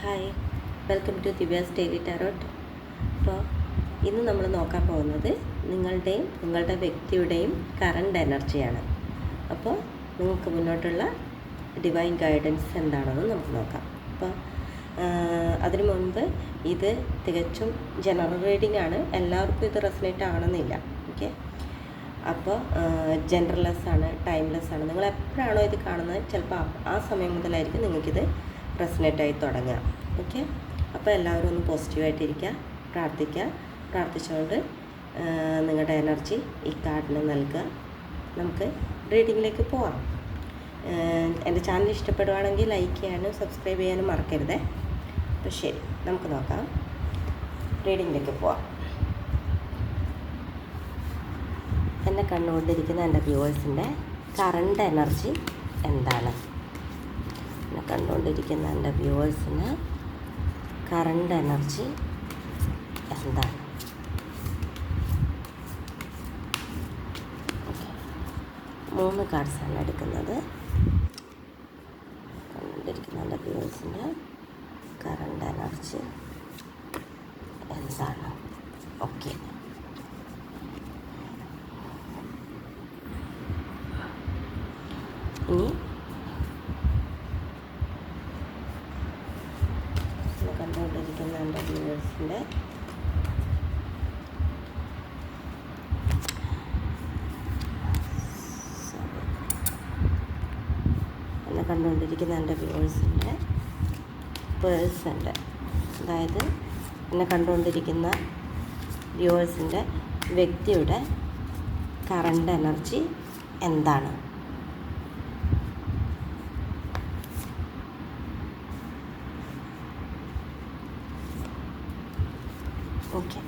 Hi, welcome to Divya's daily tarot. അപ്പോൾ ഇന്ന് നമ്മൾ നോക്കാൻ പോകുന്നത് നിങ്ങളുടെ വ്യക്തിയുടെയും കറണ്ട് എനർജിയാണ്. അപ്പോൾ നിങ്ങൾക്ക് മുന്നോട്ടുള്ള ഡിവൈൻ ഗൈഡൻസ് എന്താണെന്ന് നമുക്ക് നോക്കാം. അപ്പോൾ അതിനു മുൻപ് ഇത് തികച്ചും ജനറൽ റീഡിംഗ് ആണ്. എല്ലാവർക്കും ഇത് റെസനേറ്റ് ആണെന്നില്ല. ഓക്കെ, അപ്പോൾ ജെൻഡർലെസ് ആണ്, ടൈംലെസ് ആണ്. നിങ്ങൾ എപ്പോഴാണോ ഇത് കാണുന്നത് ചിലപ്പോൾ ആ സമയം മുതലായിരിക്കും നിങ്ങൾക്കിത് റെസനേറ്റ് ആയി തുടങ്ങുക. ഓക്കെ, അപ്പോൾ എല്ലാവരും ഒന്ന് പോസിറ്റീവായിട്ടിരിക്കുക, പ്രാർത്ഥിച്ചുകൊണ്ട് നിങ്ങളുടെ എനർജി ഈ കാർഡിന് നൽകുക. നമുക്ക് റീഡിങ്ങിലേക്ക് പോവാം. എൻ്റെ ചാനൽ ഇഷ്ടപ്പെടുവാണെങ്കിൽ ലൈക്ക് ചെയ്യാനും സബ്സ്ക്രൈബ് ചെയ്യാനും മറക്കരുത്. അപ്പോൾ ശരി, നമുക്ക് നോക്കാം, റീഡിങ്ങിലേക്ക് പോവാം. എന്നെ കണ്ടുകൊണ്ടിരിക്കുന്ന എൻ്റെ വ്യൂവേഴ്സിൻ്റെ കറണ്ട് എനർജി എന്താണ്? എന്നെ കണ്ടുകൊണ്ടിരിക്കുന്ന എൻ്റെ വ്യൂവേഴ്സിന് കറണ്ട് എനർജി എന്താണ്? ഓക്കെ, 3 കാർഡ്സാണ് എടുക്കുന്നത്. കണ്ടുകൊണ്ടിരിക്കുന്ന എൻ്റെ വ്യൂവേഴ്സിൻ്റെ കറണ്ട് എനർജി എന്താണ്? ഓക്കെ, ഇനി കണ്ടുകൊണ്ടിരിക്കുന്ന എൻ്റെ വ്യൂവേഴ്സിൻ്റെ പേഴ്സൻ്റെ, അതായത് എന്നെ കണ്ടുകൊണ്ടിരിക്കുന്ന വ്യൂവേഴ്സിൻ്റെ വ്യക്തിയുടെ കറണ്ട് എനർജി എന്താണ്? ഓക്കെ,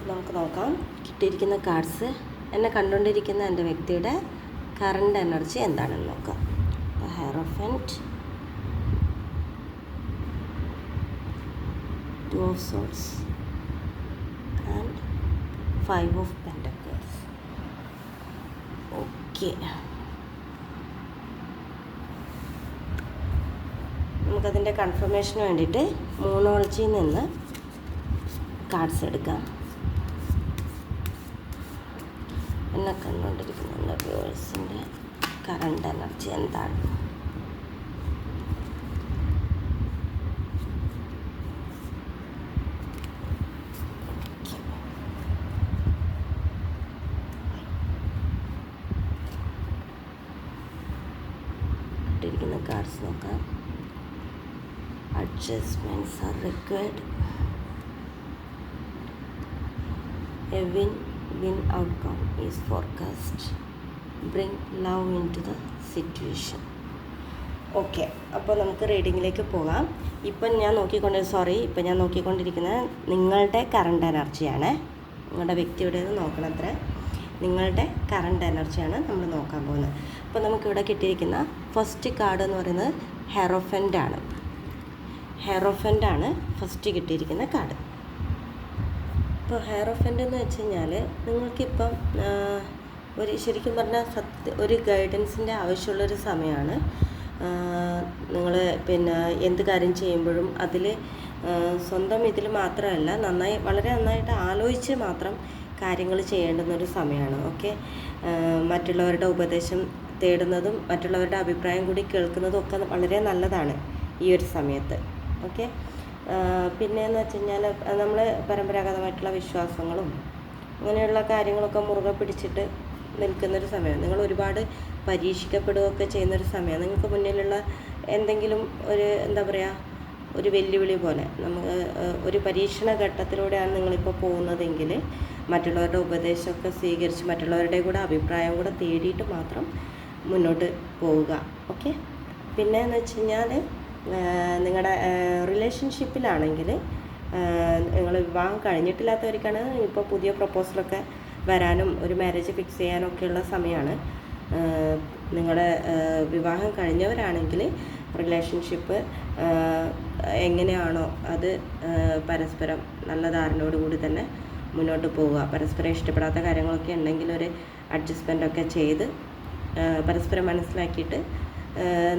നമുക്ക് നോക്കാം കിട്ടിയിരിക്കുന്ന കാർഡ്സ്. എന്നെ കണ്ടുകൊണ്ടിരിക്കുന്ന എൻ്റെ വ്യക്തിയുടെ കറണ്ട് എനർജി എന്താണെന്ന് നോക്കാം. ഹെയറോഫന്റ്, 2 of Swords and 5 of Pentacles. Okay, നമുക്കതിൻ്റെ കൺഫർമേഷന് വേണ്ടിയിട്ട് മൂണോളജിയിൽ നിന്ന് കാർഡ്സ് എടുക്കാം. എന്നെ കണ്ടുകൊണ്ടിരിക്കുന്ന വ്യൂവേഴ്സിൻ്റെ കറണ്ട് എനർജി എന്താണ്? ഇട്ടിരിക്കുന്ന കാർഡ്സ് നോക്കാം. Adjustments are required. A win outcome is forecast. Bring love into the situation. Okay, അപ്പോൾ നമുക്ക് റീഡിങ്ങിലേക്ക് പോകാം. ഇപ്പം ഞാൻ നോക്കിക്കൊണ്ടിരിക്കുന്നത് നിങ്ങളുടെ കറണ്ട് എനർജിയാണ്. നിങ്ങളുടെ വ്യക്തിയുടേത് നോക്കണത്ര നിങ്ങളുടെ കറണ്ട് എനർജിയാണ് നമ്മൾ നോക്കാൻ പോകുന്നത്. അപ്പോൾ നമുക്കിവിടെ കിട്ടിയിരിക്കുന്ന ഫസ്റ്റ് കാർഡ് എന്ന് പറയുന്നത് ഹെയറോഫൻ്റ് ആണ് ഫസ്റ്റ് കിട്ടിയിരിക്കുന്ന കാർഡ്. ഇപ്പോൾ ഹെയറോഫൻ്റ് എന്ന് വെച്ച് കഴിഞ്ഞാൽ നിങ്ങൾക്കിപ്പം ശരിക്കും പറഞ്ഞാൽ ഒരു ഗൈഡൻസിൻ്റെ ആവശ്യമുള്ളൊരു സമയമാണ്. നിങ്ങൾ എന്ത് കാര്യം ചെയ്യുമ്പോഴും അതിൽ സ്വന്തം ഇതിൽ മാത്രമല്ല, വളരെ നന്നായിട്ട് ആലോചിച്ച് മാത്രം കാര്യങ്ങൾ ചെയ്യേണ്ടുന്നൊരു സമയമാണ്. ഓക്കെ, മറ്റുള്ളവരുടെ ഉപദേശം തേടുന്നതും മറ്റുള്ളവരുടെ അഭിപ്രായം കൂടി കേൾക്കുന്നതും ഒക്കെ വളരെ നല്ലതാണ് ഈ ഒരു സമയത്ത്. ഓക്കെ, പിന്നെയെന്ന് വെച്ച് കഴിഞ്ഞാൽ നമ്മൾ പരമ്പരാഗതമായിട്ടുള്ള വിശ്വാസങ്ങളും അങ്ങനെയുള്ള കാര്യങ്ങളൊക്കെ മുറുകെ പിടിച്ചിട്ട് നിൽക്കുന്നൊരു സമയം. നിങ്ങൾ ഒരുപാട് പരീക്ഷിക്കപ്പെടുകയൊക്കെ ചെയ്യുന്നൊരു സമയം. നിങ്ങൾക്ക് മുന്നിലുള്ള എന്തെങ്കിലും ഒരു വെല്ലുവിളി പോലെ നമുക്ക് ഒരു പരീക്ഷണ ഘട്ടത്തിലൂടെയാണ് നിങ്ങളിപ്പോൾ പോകുന്നതെങ്കിൽ മറ്റുള്ളവരുടെ ഉപദേശമൊക്കെ സ്വീകരിച്ച് മറ്റുള്ളവരുടെ കൂടെ അഭിപ്രായം കൂടെ തേടിയിട്ട് മാത്രം മുന്നോട്ട് പോവുക. ഓക്കെ, പിന്നെയെന്ന് വെച്ച് കഴിഞ്ഞാൽ നിങ്ങളുടെ റിലേഷൻഷിപ്പിലാണെങ്കിൽ നിങ്ങൾ വിവാഹം കഴിഞ്ഞിട്ടില്ലാത്തവർക്കാണ് ഇപ്പോൾ പുതിയ പ്രപ്പോസലൊക്കെ വരാനും ഒരു മാരേജ് ഫിക്സ് ചെയ്യാനൊക്കെയുള്ള സമയമാണ്. നിങ്ങളുടെ വിവാഹം കഴിഞ്ഞവരാണെങ്കിൽ റിലേഷൻഷിപ്പ് എങ്ങനെയാണോ അത് പരസ്പരം നല്ല ധാരണയോടുകൂടി തന്നെ മുന്നോട്ട് പോവുക. പരസ്പരം ഇഷ്ടപ്പെടാത്ത കാര്യങ്ങളൊക്കെ ഉണ്ടെങ്കിൽ ഒരു അഡ്ജസ്റ്റ്മെൻ്റൊക്കെ ചെയ്ത് പരസ്പരം മനസ്സിലാക്കിയിട്ട്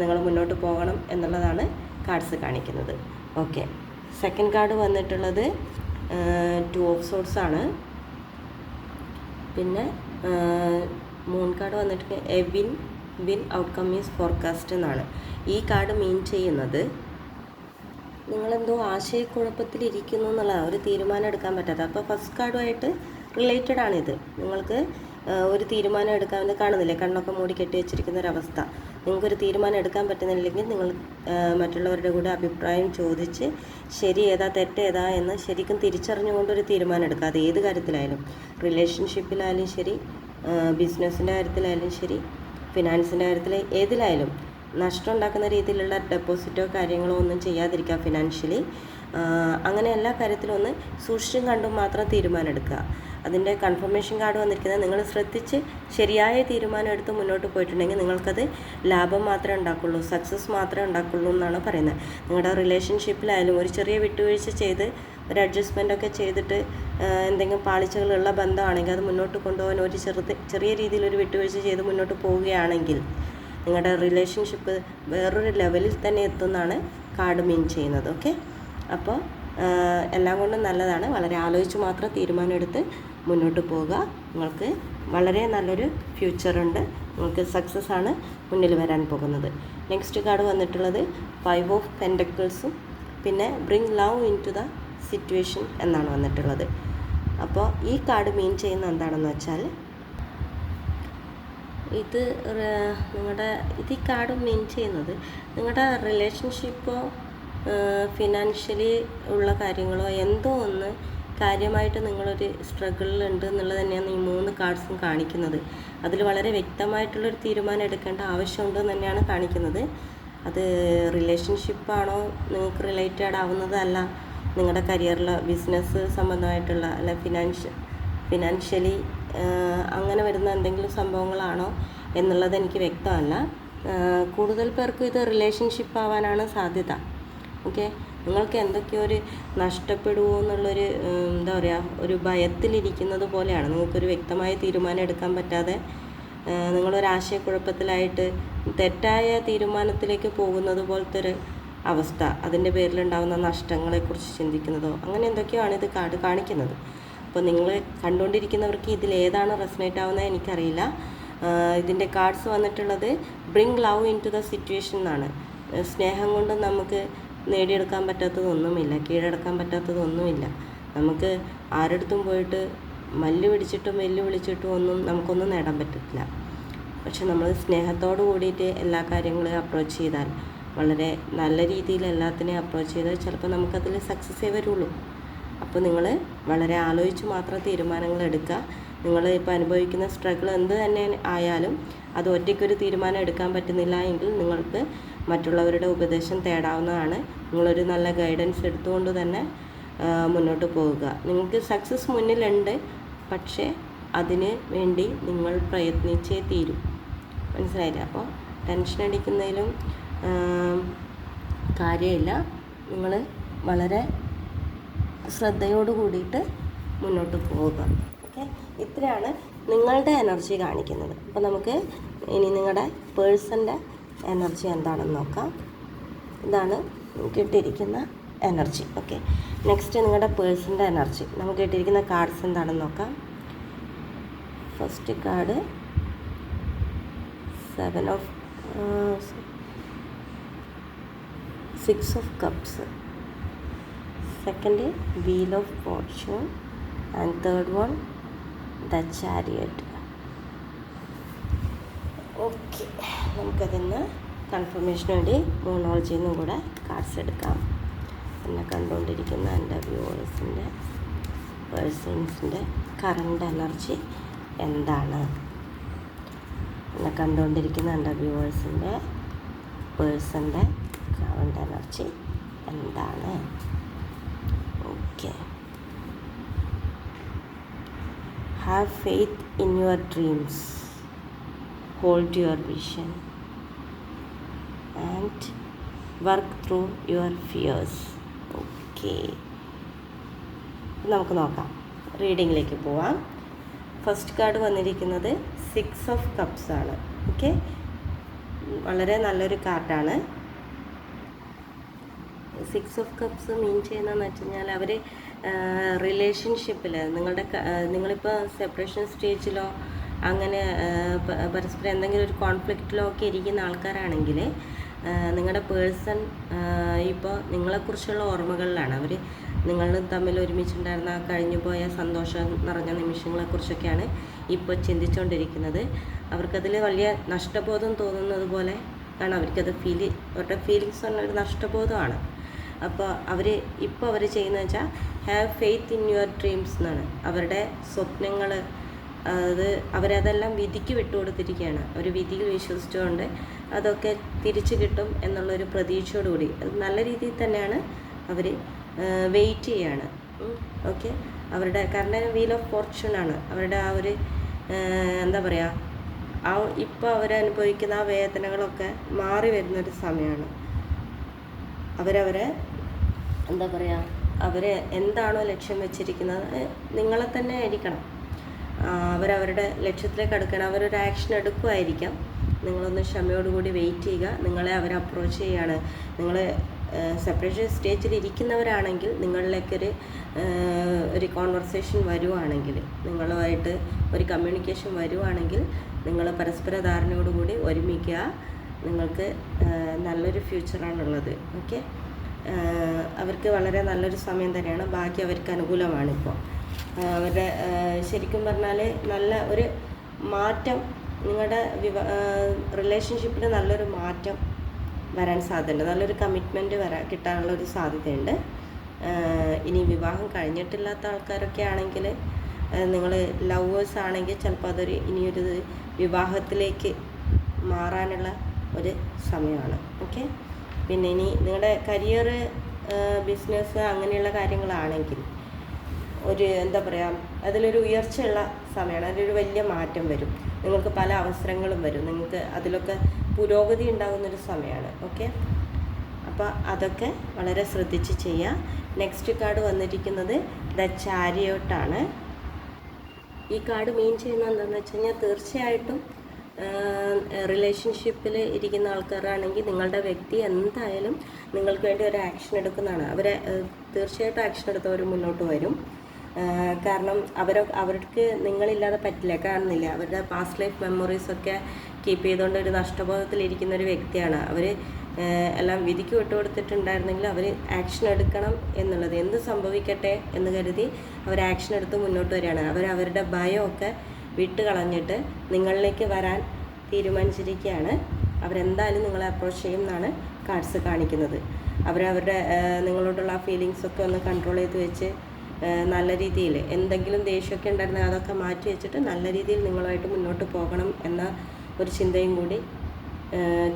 നിങ്ങൾ മുന്നോട്ട് പോകണം എന്നുള്ളതാണ് കാർഡ്സ് കാണിക്കുന്നത്. ഓക്കെ, സെക്കൻഡ് കാർഡ് വന്നിട്ടുള്ളത് 2 ഓഫ് സോർട്സ് ആണ്. പിന്നെ മൂൺ കാർഡ് വന്നിട്ട് A win outcome is forecast എന്നാണ്. ഈ കാർഡ് മീൻ ചെയ്യുന്നത് നിങ്ങളെന്തോ ആശയക്കുഴപ്പത്തിലിരിക്കുന്നു എന്നുള്ളതാണ്, ഒരു തീരുമാനം എടുക്കാൻ പറ്റാത്ത. അപ്പോൾ ഫസ്റ്റ് കാർഡുമായിട്ട് റിലേറ്റഡ് ആണിത്. നിങ്ങൾക്ക് ഒരു തീരുമാനം എടുക്കാൻ വേണ്ടി കാണുന്നില്ലേ, കണ്ണൊക്കെ മൂടി കെട്ടി വെച്ചിരിക്കുന്ന ഒരവസ്ഥ. നിങ്ങൾക്കൊരു തീരുമാനം എടുക്കാൻ പറ്റുന്നില്ലെങ്കിൽ നിങ്ങൾ മറ്റുള്ളവരുടെ കൂടെ അഭിപ്രായം ചോദിച്ച് ശരി ഏതാ തെറ്റേതാ എന്ന് ശരിക്കും തിരിച്ചറിഞ്ഞുകൊണ്ടൊരു തീരുമാനം എടുക്കുക. അത് ഏത് കാര്യത്തിലായാലും, റിലേഷൻഷിപ്പിലായാലും ശരി, ബിസിനസ്സിൻ്റെ കാര്യത്തിലായാലും ശരി, ഫിനാൻസിൻ്റെ കാര്യത്തിൽ ഏതിലായാലും നഷ്ടം ഉണ്ടാക്കുന്ന രീതിയിലുള്ള ഡെപ്പോസിറ്റോ കാര്യങ്ങളോ ഒന്നും ചെയ്യാതിരിക്കുക ഫിനാൻഷ്യലി. അങ്ങനെ എല്ലാ കാര്യത്തിലും ഒന്ന് സൂക്ഷിച്ചും കണ്ടും മാത്രം തീരുമാനം എടുക്കുക. അതിൻ്റെ കൺഫർമേഷൻ കാർഡ് വന്നിരിക്കുന്നത് നിങ്ങൾ ശ്രദ്ധിച്ച് ശരിയായ തീരുമാനം എടുത്ത് മുന്നോട്ട് പോയിട്ടുണ്ടെങ്കിൽ നിങ്ങൾക്കത് ലാഭം മാത്രമേ ഉണ്ടാക്കുള്ളൂ, സക്സസ് മാത്രമേ ഉണ്ടാക്കുള്ളൂ എന്നാണ് പറയുന്നത്. നിങ്ങളുടെ റിലേഷൻഷിപ്പിലായാലും ഒരു ചെറിയ വിട്ടുവീഴ്ച ചെയ്ത് ഒരു അഡ്ജസ്റ്റ്മെൻ്റൊക്കെ ചെയ്തിട്ട് എന്തെങ്കിലും പാളിച്ചകളുള്ള ബന്ധമാണെങ്കിൽ അത് മുന്നോട്ട് കൊണ്ടുപോകാൻ ഒരു ചെറിയ രീതിയിലൊരു വിട്ടുവീഴ്ച ചെയ്ത് മുന്നോട്ട് പോവുകയാണെങ്കിൽ നിങ്ങളുടെ റിലേഷൻഷിപ്പ് വേറൊരു ലെവലിൽ തന്നെ എത്തുമെന്നാണ് കാർഡ് മീൻ ചെയ്യുന്നത്. ഓക്കെ, അപ്പോൾ എല്ലാം കൊണ്ടും നല്ലതാണ്. വളരെ ആലോചിച്ച് മാത്രം തീരുമാനമെടുത്ത് മുന്നോട്ട് പോവുക. നിങ്ങൾക്ക് വളരെ നല്ലൊരു ഫ്യൂച്ചറുണ്ട്. നിങ്ങൾക്ക് സക്സസ് ആണ് മുന്നിൽ വരാൻ പോകുന്നത്. നെക്സ്റ്റ് കാർഡ് വന്നിട്ടുള്ളത് 5 ഓഫ് പെൻറ്റക്കിൾസും പിന്നെ bring love into the situation എന്നാണ് വന്നിട്ടുള്ളത്. അപ്പോൾ ഈ കാർഡ് മീൻ ചെയ്യുന്ന എന്താണെന്ന് വെച്ചാൽ ഈ കാർഡ് മീൻ ചെയ്യുന്നത് നിങ്ങളുടെ റിലേഷൻഷിപ്പോ ഫിനാൻഷ്യലി ഉള്ള കാര്യങ്ങളോ എന്തോ ഒന്ന് കാര്യമായിട്ട് നിങ്ങളൊരു സ്ട്രഗിളിലുണ്ട് എന്നുള്ളത് തന്നെയാണ് ഈ 3 കാർഡ്സും കാണിക്കുന്നത്. അതിൽ വളരെ വ്യക്തമായിട്ടുള്ളൊരു തീരുമാനം എടുക്കേണ്ട ആവശ്യമുണ്ടെന്ന് തന്നെയാണ് കാണിക്കുന്നത്. അത് റിലേഷൻഷിപ്പാണോ നിങ്ങൾക്ക് റിലേറ്റഡ് ആവുന്നതല്ല, നിങ്ങളുടെ കരിയറിലോ ബിസിനസ് സംബന്ധമായിട്ടുള്ള അല്ല ഫിനാൻഷ്യലി അങ്ങനെ വരുന്ന എന്തെങ്കിലും സംഭവങ്ങളാണോ എന്നുള്ളത് എനിക്ക് വ്യക്തമല്ല. കൂടുതൽ പേർക്കും ഇത് റിലേഷൻഷിപ്പ് ആവാനാണ് സാധ്യത. ഓക്കെ, നിങ്ങൾക്ക് എന്തൊക്കെയോ ഒരു നഷ്ടപ്പെടുമോ എന്നുള്ളൊരു എന്താ പറയുക, ഒരു ഭയത്തിലിരിക്കുന്നത് പോലെയാണ്. നിങ്ങൾക്കൊരു വ്യക്തമായ തീരുമാനം എടുക്കാൻ പറ്റാതെ നിങ്ങളൊരാശയക്കുഴപ്പത്തിലായിട്ട് തെറ്റായ തീരുമാനത്തിലേക്ക് പോകുന്നത് പോലത്തെ ഒരു അവസ്ഥ, അതിൻ്റെ പേരിലുണ്ടാകുന്ന നഷ്ടങ്ങളെക്കുറിച്ച് ചിന്തിക്കുന്നതോ അങ്ങനെ എന്തൊക്കെയാണ് ഇത് കാർഡ് കാണിക്കുന്നത്. അപ്പോൾ നിങ്ങൾ കണ്ടുകൊണ്ടിരിക്കുന്നവർക്ക് ഇതിലേതാണ് റെസനേറ്റ് ആവുന്നത് എനിക്കറിയില്ല. ഇതിൻ്റെ കാർഡ്സ് വന്നിട്ടുള്ളത് bring love into the situation എന്നാണ്. സ്നേഹം കൊണ്ട് നമുക്ക് നേടിയെടുക്കാൻ പറ്റാത്തതൊന്നുമില്ല, കീഴടക്കാൻ പറ്റാത്തതൊന്നുമില്ല. നമുക്ക് ആരടുത്തും പോയിട്ട് മല്ല് പിടിച്ചിട്ടും വെല്ലു വിളിച്ചിട്ടും ഒന്നും നമുക്കൊന്നും നേടാൻ പറ്റത്തില്ല. പക്ഷെ നമ്മൾ സ്നേഹത്തോട് കൂടിയിട്ട് എല്ലാ കാര്യങ്ങളും അപ്രോച്ച് ചെയ്താൽ, വളരെ നല്ല രീതിയിൽ എല്ലാത്തിനെയും അപ്രോച്ച് ചെയ്താൽ ചിലപ്പോൾ നമുക്കതിൽ സക്സസ്സേ വരുള്ളൂ. അപ്പോൾ നിങ്ങൾ വളരെ ആലോചിച്ച് മാത്രം തീരുമാനങ്ങൾ എടുക്കുക. നിങ്ങൾ ഇപ്പോൾ അനുഭവിക്കുന്ന സ്ട്രഗിൾ എന്ത് തന്നെ ആയാലും അത് ഒറ്റയ്ക്കൊരു തീരുമാനം എടുക്കാൻ പറ്റുന്നില്ല എങ്കിൽ നിങ്ങൾക്ക് മറ്റുള്ളവരുടെ ഉപദേശം തേടാവുന്നതാണ്. നിങ്ങളൊരു നല്ല ഗൈഡൻസ് എടുത്തുകൊണ്ട് തന്നെ മുന്നോട്ട് പോവുക. നിങ്ങൾക്ക് സക്സസ് മുന്നിലുണ്ട്, പക്ഷേ അതിന് വേണ്ടി നിങ്ങൾ പ്രയത്നിച്ചേ തീരും. മനസ്സിലായില്ല? അപ്പോൾ ടെൻഷൻ അടിക്കുന്നതിലും കാര്യമില്ല. നിങ്ങൾ വളരെ ശ്രദ്ധയോട് കൂടിയിട്ട് മുന്നോട്ട് പോവുക. ഓക്കെ, ഇത്രയാണ് നിങ്ങളുടെ എനർജി കാണിക്കുന്നത്. അപ്പോൾ നമുക്ക് ഇനി നിങ്ങളുടെ പേഴ്സൻ്റെ എനർജി എന്താണെന്ന് നോക്കാം. ഇതാണ് കിട്ടിയിരിക്കുന്ന എനർജി. ഓക്കെ, നെക്സ്റ്റ് നിങ്ങളുടെ പേഴ്സൻ്റെ എനർജി. നമുക്ക് കിട്ടിയിരിക്കുന്ന കാർഡ്സ് എന്താണെന്ന് നോക്കാം. First card 6 of Cups, second Wheel of Fortune, and third one the Chariot. Okay, നമുക്കതിന് കൺഫർമേഷന് വേണ്ടി മോണോളജിയിൽ നിന്നും കൂടെ കാർഡ്സ് എടുക്കാം. എന്നെ കണ്ടുകൊണ്ടിരിക്കുന്ന എൻ്റെ വ്യൂവേഴ്സിൻ്റെ പേഴ്സൺസിൻ്റെ കറണ്ട് എനർജി എന്താണ്? എന്നെ കണ്ടുകൊണ്ടിരിക്കുന്ന എൻ്റെ വ്യൂവേഴ്സിൻ്റെ പേഴ്സൻ്റെ കറണ്ട് എനർജി എന്താണ്? Okay, have faith in your dreams, hold your vision, and work through your fears. Okay, നമുക്ക് നോക്കാം, റീഡിങ്ങിലേക്ക് പോവാം. ഫസ്റ്റ് കാർഡ് വന്നിരിക്കുന്നത് 6 ഓഫ് കപ്സ് ആണ്. ഓക്കെ, വളരെ നല്ലൊരു കാർഡാണ്. 6 ഓഫ് കപ്സ് മീൻ ചെയ്യുന്നതെന്ന് വെച്ച് കഴിഞ്ഞാൽ അവർ റിലേഷൻഷിപ്പിൽ നിങ്ങളിപ്പോൾ സെപ്പറേഷൻ സ്റ്റേജിലോ അങ്ങനെ പരസ്പരം എന്തെങ്കിലും ഒരു കോൺഫ്ലിക്റ്റിലോ ഒക്കെ ഇരിക്കുന്ന ആൾക്കാരാണെങ്കിൽ നിങ്ങളുടെ പേഴ്സൺ ഇപ്പോൾ നിങ്ങളെക്കുറിച്ചുള്ള ഓർമ്മകളിലാണ്. അവർ നിങ്ങൾ തമ്മിൽ ഒരുമിച്ചുണ്ടായിരുന്ന കഴിഞ്ഞു പോയ സന്തോഷം നിറഞ്ഞ നിമിഷങ്ങളെക്കുറിച്ചൊക്കെയാണ് ഇപ്പോൾ ചിന്തിച്ചുകൊണ്ടിരിക്കുന്നത്. അവർക്കതിൽ വലിയ നഷ്ടബോധം തോന്നുന്നത് പോലെ ആണ് അവർക്കത് അവരുടെ ഫീലിങ്സ് പറഞ്ഞൊരു നഷ്ടബോധമാണ്. അപ്പോൾ അവർ ചെയ്യുന്നത് വെച്ചാൽ have faith in your dreams എന്നാണ്. അവരുടെ സ്വപ്നങ്ങൾ അവരതെല്ലാം വിധിക്ക് വിട്ടുകൊടുത്തിരിക്കുകയാണ്. ഒരു വിധിയിൽ വിശ്വസിച്ചുകൊണ്ട് അതൊക്കെ തിരിച്ചു കിട്ടും എന്നുള്ളൊരു പ്രതീക്ഷയോടുകൂടി അത് നല്ല രീതിയിൽ തന്നെയാണ് അവർ വെയിറ്റ് ചെയ്യാണ്. ഓക്കെ, അവരുടെ കാരണം വീൽ ഓഫ് ഫോർച്യൂണാണ് അവരുടെ ആ ഒരു എന്താ പറയുക, ഇപ്പോൾ അവരനുഭവിക്കുന്ന ആ വേദനകളൊക്കെ മാറി വരുന്നൊരു സമയമാണ്. അവരവരെ എന്താ പറയുക, അവർ എന്താണോ ലക്ഷ്യം വെച്ചിരിക്കുന്നത് നിങ്ങളെ തന്നെ ആയിരിക്കണം. അവരവരുടെ ലക്ഷ്യത്തിലേക്ക് അടുക്കണം. അവരൊരു ആക്ഷൻ എടുക്കുമായിരിക്കാം. നിങ്ങളൊന്ന് ക്ഷമയോടുകൂടി വെയിറ്റ് ചെയ്യുക. നിങ്ങളെ അവർ അപ്രോച്ച് ചെയ്യുകയാണ്. നിങ്ങൾ സെപ്പറേഷൻ സ്റ്റേജിൽ ഇരിക്കുന്നവരാണെങ്കിൽ നിങ്ങളിലേക്കൊരു കോൺവെർസേഷൻ വരുവാണെങ്കിൽ, നിങ്ങളുമായിട്ട് ഒരു കമ്മ്യൂണിക്കേഷൻ വരുവാണെങ്കിൽ നിങ്ങൾ പരസ്പര ധാരണയോടുകൂടി ഒരുമിക്കുക. നിങ്ങൾക്ക് നല്ലൊരു ഫ്യൂച്ചറാണുള്ളത്. ഓക്കെ, അവർക്ക് വളരെ നല്ലൊരു സമയം തന്നെയാണ്. ബാക്കി അവർക്ക് അനുകൂലമാണിപ്പോൾ. അവരുടെ ശരിക്കും പറഞ്ഞാൽ നല്ല ഒരു മാറ്റം, നിങ്ങളുടെ റിലേഷൻഷിപ്പിൽ നല്ലൊരു മാറ്റം വരാൻ സാധ്യതയുണ്ട്. നല്ലൊരു കമ്മിറ്റ്മെൻറ്റ് കിട്ടാനുള്ളൊരു സാധ്യതയുണ്ട്. ഇനി വിവാഹം കഴിഞ്ഞിട്ടില്ലാത്ത ആൾക്കാരൊക്കെ ആണെങ്കിൽ, നിങ്ങൾ ലവേഴ്സ് ആണെങ്കിൽ ചിലപ്പോൾ അതൊരു ഇനിയൊരു വിവാഹത്തിലേക്ക് മാറാനുള്ള ഒരു സമയമാണ്. ഓക്കെ, പിന്നെ ഇനി നിങ്ങളുടെ കരിയർ, ബിസിനസ് അങ്ങനെയുള്ള കാര്യങ്ങളാണെങ്കിൽ ഒരു എന്താ പറയുക, അതിലൊരു ഉയർച്ചയുള്ള സമയമാണ്. അതിലൊരു വലിയ മാറ്റം വരും. നിങ്ങൾക്ക് പല അവസരങ്ങളും വരും. നിങ്ങൾക്ക് അതിലൊക്കെ പുരോഗതി ഉണ്ടാകുന്നൊരു സമയമാണ്. ഓക്കെ, അപ്പോൾ അതൊക്കെ വളരെ ശ്രദ്ധിച്ച് ചെയ്യുക. നെക്സ്റ്റ് കാർഡ് വന്നിരിക്കുന്നത് ദ ചാരിയോട്ടാണ്. ഈ കാർഡ് മീൻ ചെയ്യുന്നത് എന്താണെന്ന് വെച്ച് കഴിഞ്ഞാൽ, തീർച്ചയായിട്ടും റിലേഷൻഷിപ്പിൽ ഇരിക്കുന്ന ആൾക്കാരാണെങ്കിൽ നിങ്ങളുടെ വ്യക്തി എന്തായാലും നിങ്ങൾക്ക് വേണ്ടി ഒരു ആക്ഷൻ എടുക്കുന്നതാണ്. അവരെ തീർച്ചയായിട്ടും ആക്ഷൻ എടുത്തവർ മുന്നോട്ട് വരും. കാരണം അവർക്ക് നിങ്ങളില്ലാതെ പറ്റില്ല, കാണുന്നില്ല. അവരുടെ പാസ്റ്റ് ലൈഫ് മെമ്മറീസൊക്കെ കീപ്പ് ചെയ്തുകൊണ്ട് ഒരു നഷ്ടബോധത്തിലിരിക്കുന്ന ഒരു വ്യക്തിയാണ്. അവർ എല്ലാം വിധിക്ക് വിട്ടുകൊടുത്തിട്ടുണ്ടായിരുന്നെങ്കിൽ അവർ ആക്ഷൻ എടുക്കണം എന്നുള്ളത്, എന്ത് സംഭവിക്കട്ടെ എന്ന് കരുതി അവർ ആക്ഷൻ എടുത്ത് മുന്നോട്ട് വരികയാണ്. അവരുടെ ഭയമൊക്കെ വിട്ട് കളഞ്ഞിട്ട് നിങ്ങളിലേക്ക് വരാൻ തീരുമാനിച്ചിരിക്കുകയാണ്. അവരെന്തായാലും നിങ്ങളെ അപ്രോച്ച് ചെയ്യും എന്നാണ് കാർഡ്സ് കാണിക്കുന്നത്. അവരവരുടെ നിങ്ങളോടുള്ള ഫീലിങ്സൊക്കെ ഒന്ന് കൺട്രോൾ ചെയ്ത് വെച്ച് നല്ല രീതിയിൽ എന്തെങ്കിലും ദേഷ്യമൊക്കെ ഉണ്ടായിരുന്നെങ്കിൽ അതൊക്കെ മാറ്റി വെച്ചിട്ട് നല്ല രീതിയിൽ നിങ്ങളുമായിട്ട് മുന്നോട്ട് പോകണം എന്ന ഒരു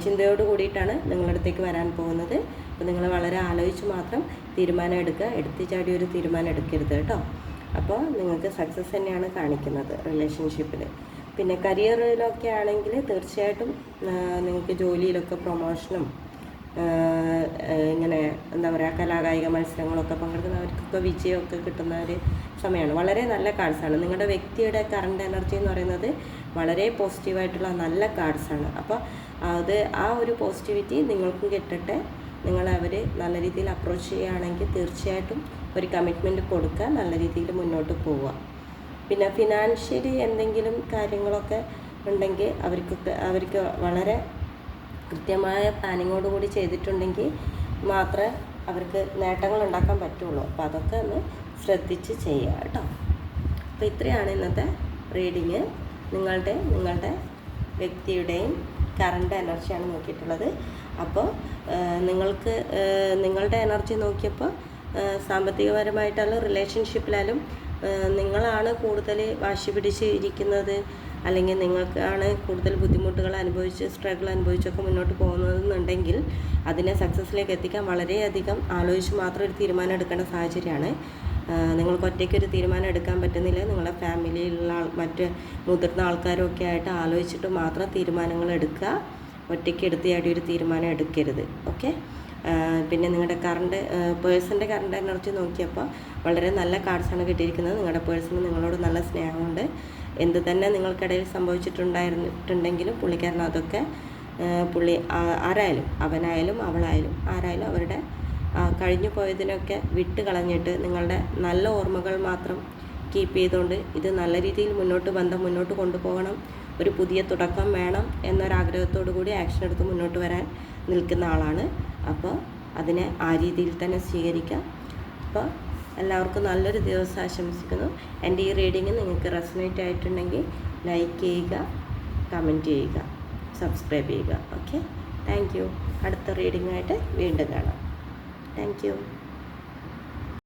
ചിന്തയോട് കൂടിയിട്ടാണ് നിങ്ങളുടെ അടുത്തേക്ക് വരാൻ പോകുന്നത്. അപ്പോൾ നിങ്ങൾ വളരെ ആലോചിച്ച് മാത്രം തീരുമാനം എടുക്കുക. എടുത്തു ചാടി ഒരു തീരുമാനം എടുക്കരുത് കേട്ടോ. അപ്പോൾ നിങ്ങൾക്ക് സക്സസ് തന്നെയാണ് കാണിക്കുന്നത് റിലേഷൻഷിപ്പിൽ. പിന്നെ കരിയറിലൊക്കെ ആണെങ്കിൽ തീർച്ചയായിട്ടും നിങ്ങൾക്ക് ജോലിയിലൊക്കെ പ്രൊമോഷനും ഇങ്ങനെ എന്താ പറയുക, കലാകായിക മത്സരങ്ങളൊക്കെ പങ്കെടുക്കുന്നവർക്കൊക്കെ വിജയമൊക്കെ കിട്ടുന്ന ഒരു സമയമാണ്. വളരെ നല്ല കാർഡ്സാണ്. നിങ്ങളുടെ വ്യക്തിയുടെ കറണ്ട് എനർജി എന്ന് പറയുന്നത് വളരെ പോസിറ്റീവായിട്ടുള്ള നല്ല കാർഡ്സാണ്. അപ്പോൾ ആ ഒരു പോസിറ്റിവിറ്റി നിങ്ങൾക്കും കിട്ടട്ടെ. അവർ നല്ല രീതിയിൽ അപ്രോച്ച് ചെയ്യുകയാണെങ്കിൽ തീർച്ചയായിട്ടും ഒരു കമ്മിറ്റ്മെൻറ്റ് കൊടുക്കുക, നല്ല രീതിയിൽ മുന്നോട്ട് പോവുക. പിന്നെ ഫിനാൻഷ്യലി എന്തെങ്കിലും കാര്യങ്ങളൊക്കെ ഉണ്ടെങ്കിൽ അവർക്ക് വളരെ കൃത്യമായ പ്ലാനിങ്ങോടുകൂടി ചെയ്തിട്ടുണ്ടെങ്കിൽ മാത്രമേ അവർക്ക് നേട്ടങ്ങൾ ഉണ്ടാക്കാൻ പറ്റുള്ളൂ. അപ്പോൾ അതൊക്കെ ഒന്ന് ശ്രദ്ധിച്ച് ചെയ്യുക കേട്ടോ. അപ്പോൾ ഇത്രയാണ് ഇന്നത്തെ റീഡിങ്. നിങ്ങളുടെ വ്യക്തിയുടെയും കറണ്ട് എനർജിയാണ് നോക്കിയിട്ടുള്ളത്. അപ്പോൾ നിങ്ങൾക്ക് നിങ്ങളുടെ എനർജി നോക്കിയപ്പോൾ സാമ്പത്തികപരമായിട്ടുള്ള റിലേഷൻഷിപ്പിലായാലും നിങ്ങളാണ് കൂടുതൽ വാശി പിടിച്ച് ഇരിക്കുന്നത്, അല്ലെങ്കിൽ നിങ്ങൾക്കാണ് കൂടുതൽ ബുദ്ധിമുട്ടുകൾ സ്ട്രഗിൾ അനുഭവിച്ചൊക്കെ മുന്നോട്ട് പോകുന്നതെന്നുണ്ടെങ്കിൽ അതിനെ സക്സസ്സിലേക്ക് എത്തിക്കാൻ വളരെയധികം ആലോചിച്ച് മാത്രം ഒരു തീരുമാനം എടുക്കേണ്ട സാഹചര്യമാണ്. നിങ്ങൾക്ക് ഒറ്റയ്ക്കൊരു തീരുമാനം എടുക്കാൻ പറ്റുന്നില്ല. നിങ്ങളുടെ ഫാമിലിയിലുള്ള മറ്റ് മുതിർന്ന ആൾക്കാരൊക്കെ ആയിട്ട് ആലോചിച്ചിട്ട് മാത്രം തീരുമാനങ്ങൾ എടുക്കുക. ഒറ്റയ്ക്ക് എടുത്ത് ചാടി ഒരു തീരുമാനം എടുക്കരുത്. ഓക്കെ, പിന്നെ നിങ്ങളുടെ പേഴ്സൻ്റെ കറണ്ട് എനർജി നോക്കിയപ്പോൾ വളരെ നല്ല കാർഡ്സാണ് കിട്ടിയിരിക്കുന്നത്. നിങ്ങളുടെ പേഴ്സണ് നിങ്ങളോട് നല്ല സ്നേഹമുണ്ട്. എന്ത് തന്നെ നിങ്ങൾക്കിടയിൽ സംഭവിച്ചിട്ടുണ്ടെങ്കിലും പുള്ളിക്കാരൻ അതൊക്കെ പുള്ളി ആരായാലും, അവനായാലും അവളായാലും ആരായാലും അവരുടെ കഴിഞ്ഞു പോയതിനൊക്കെ വിട്ട് കളഞ്ഞിട്ട് നിങ്ങളുടെ നല്ല ഓർമ്മകൾ മാത്രം കീപ്പ് ചെയ്തുകൊണ്ട് ഇത് നല്ല രീതിയിൽ ബന്ധം മുന്നോട്ട് കൊണ്ടുപോകണം, ഒരു പുതിയ തുടക്കം വേണം എന്നൊരാഗ്രഹത്തോടു കൂടി ആക്ഷൻ എടുത്ത് മുന്നോട്ട് വരാൻ നിൽക്കുന്ന ആളാണ്. അപ്പോൾ അതിനെ ആ രീതിയിൽ തന്നെ സ്വീകരിക്കാം. അപ്പോൾ എല്ലാവർക്കും നല്ലൊരു ദിവസം ആശംസിക്കുന്നു. എൻ്റെ ഈ റീഡിങ് നിങ്ങൾക്ക് റെസൊനേറ്റ് ആയിട്ടുണ്ടെങ്കിൽ ലൈക്ക് ചെയ്യുക, കമൻറ്റ് ചെയ്യുക, സബ്സ്ക്രൈബ് ചെയ്യുക. Okay, thank you. അടുത്ത റീഡിങ്ങായിട്ട് വീണ്ടും കാണാം. Thank you.